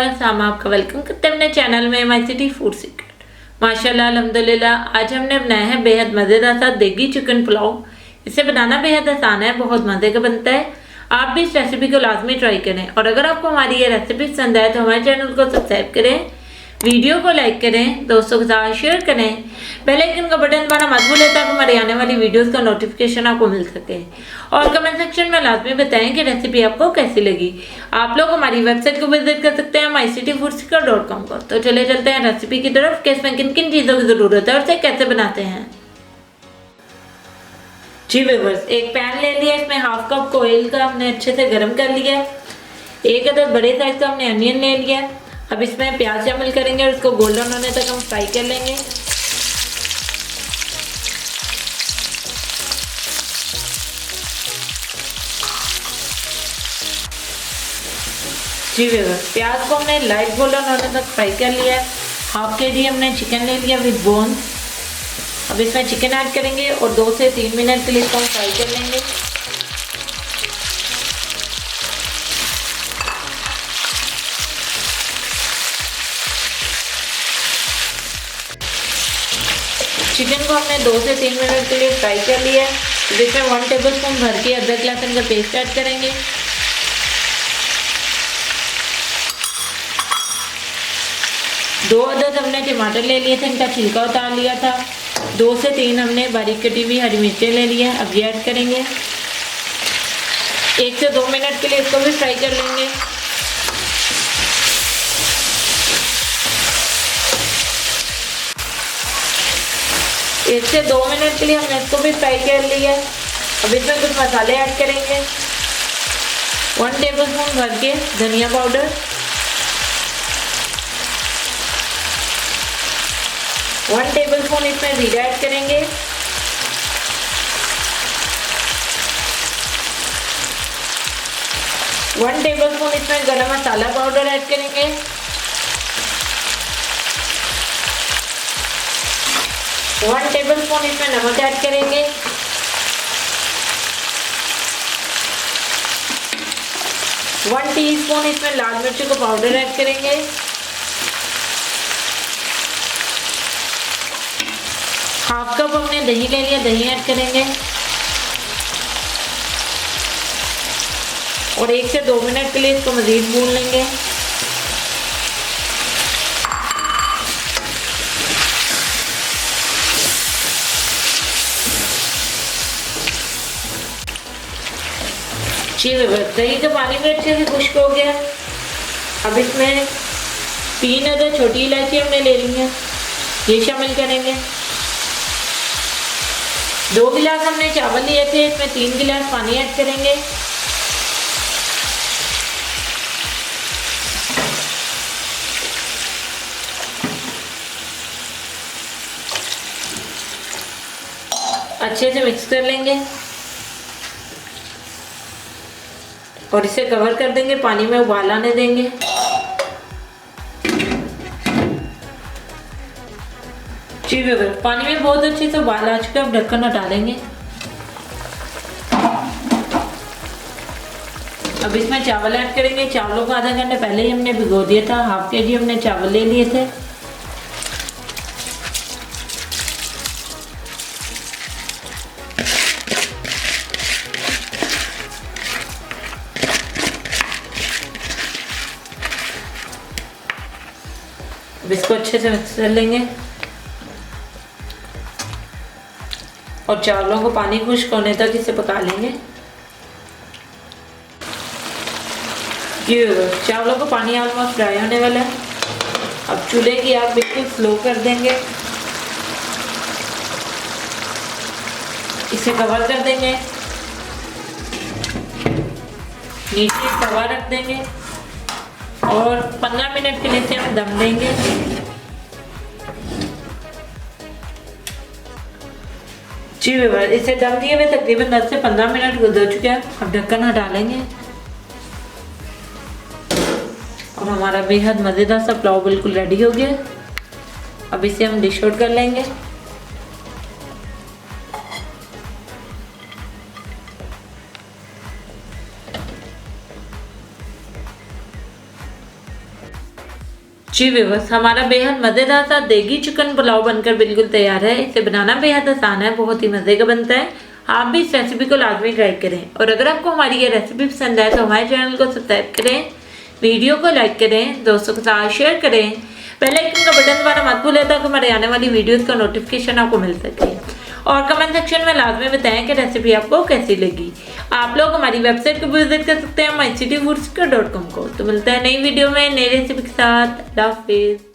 Viewers, हम आपका welcome करते हैं अपने चैनल में माय सिटी फूड सीक्रेट। माशाल्लाह अल्हम्दुलिल्लाह, आज हमने बनाया है बेहद मज़ेदार सा देगी चिकन पुलाव। इसे बनाना बेहद आसान है, बहुत मज़े का बनता है। आप भी इस रेसिपी को लाजमी ट्राई करें और अगर आपको हमारी ये रेसिपी पसंद आए तो हमारे चैनल को सब्सक्राइब करें, वीडियो को लाइक करें, दोस्तों के साथ शेयर करें, बेल आइकन का बटन दबाना मत भूलें ताकि हमारी आने वाली वीडियोस का नोटिफिकेशन आपको मिल सके। और कमेंट सेक्शन में लाजमी बताएं कि रेसिपी आपको कैसी लगी। आप लोग हमारी वेबसाइट को विजिट कर सकते हैं mycityfoodseeker.com को। तो चले चलते हैं रेसिपी की तरफ कि इसमें किन किन चीज़ों की ज़रूरत है और इसे कैसे बनाते हैं। जी व्यूअर्स, एक पैन ले लिया, इसमें हाफ कप ऑयल का हमने अच्छे से गर्म कर लिया। एक अदद बड़े साइज का हमने अनियन ले लिया। अब इसमें प्याज शामिल करेंगे और इसको गोल्डन होने तक हम फ्राई कर लेंगे। जी व्यूअर्स, प्याज को हमने लाइट गोल्डन होने तक फ्राई कर लिया है। हाफ केजी हमने चिकन ले लिया विद बोन। अब इसमें चिकन ऐड करेंगे और 2 से 3 मिनट के लिए इसको हम फ्राई कर लेंगे। चिकन को हमने 2 से 3 मिनट के लिए फ्राई कर लिया है। जिसमें 1 टेबलस्पून भर के अदरक लहसुन का पेस्ट ऐड करेंगे। दो अदद हमने टमाटर ले लिए थे, इनका छिलका उतार लिया था। 2 से 3 हमने बारीक कटी हुई हरी मिर्चें ले ली है। अब ये ऐड करेंगे। 1 से 2 मिनट के लिए इसको भी फ्राई कर लेंगे। एक से 2 मिनट के लिए हमने इसको भी फ्राई कर लिया है। अब इसमें कुछ मसाले ऐड करेंगे। 1 टेबलस्पून भर के धनिया पाउडर, 1 टेबलस्पून इसमें जीरा ऐड करेंगे। 1 टेबलस्पून इसमें गरम मसाला पाउडर ऐड करेंगे। 1 टेबलस्पून इसमें नमक ऐड करेंगे। 1 टीस्पून इसमें लाल मिर्च का पाउडर ऐड करेंगे। हाफ कप हमने दही ले लिया, दही ऐड करेंगे और 1 से 2 मिनट के लिए इसको मज़ीद भून लेंगे। दही का पानी भी अच्छे से खुश्क हो गया। अब इसमें 3 अदद छोटी इलायची हमने ले ली है, ये शामिल करेंगे। 2 गिलास हमने चावल लिए थे, इसमें 3 गिलास पानी ऐड करेंगे। अच्छे से मिक्स कर लेंगे और इसे कवर कर देंगे, पानी में उबाल आने देंगे। जी व्यूअर्स, पानी में बहुत अच्छे से उबाल आ चुका है। अब ढक्कन हटा देंगे। अब इसमें चावल ऐड करेंगे। चावलों को आधा घंटे पहले ही हमने भिगो दिया था। हाफ केजी हमने चावल ले लिए थे। अब इसको अच्छे से मिक्स कर लेंगे और चावलों को पानी खुश्क होने तक इसे पका लेंगे। ये चावलों को पानी ऑलमोस्ट ड्राई होने वाला है। अब चूल्हे की आग बिल्कुल स्लो कर देंगे। इसे कवर कर देंगे, नीचे तवा रख देंगे और 15 मिनट के लिए इसे हम दम देंगे। जी व्यूअर्स, इसे दम दिए हुए तकरीबन 10 से 15 मिनट गुजर चुके हैं। अब ढक्कन हटा लेंगे और हमारा बेहद मज़ेदार सा पुलाव बिल्कुल रेडी हो गया। अब इसे हम डिश आउट कर लेंगे। जी व्यूअर्स, हमारा बेहद मज़ेदार सा देगी चिकन पुलाव बनकर बिल्कुल तैयार है। इसे बनाना बेहद आसान है, बहुत ही मज़े का बनता है। आप भी इस रेसिपी को लाजमी ट्राई करें और अगर आपको हमारी ये रेसिपी पसंद आए तो हमारे चैनल को सब्सक्राइब करें, वीडियो को लाइक करें, दोस्तों के साथ शेयर करें, बेल आइकन का बटन दबाना मत भूलें ताकि हमारे आने वाली वीडियोस का नोटिफिकेशन आपको मिल सके। और कमेंट सेक्शन में लाजमी बताएं कि रेसिपी आपको कैसी लगी। आप लोग हमारी वेबसाइट को विजिट कर सकते हैं mycityfoodseeker.com को। तो मिलता है नई वीडियो में नई रेसिपी के साथ। अल्लाह हाफिज़।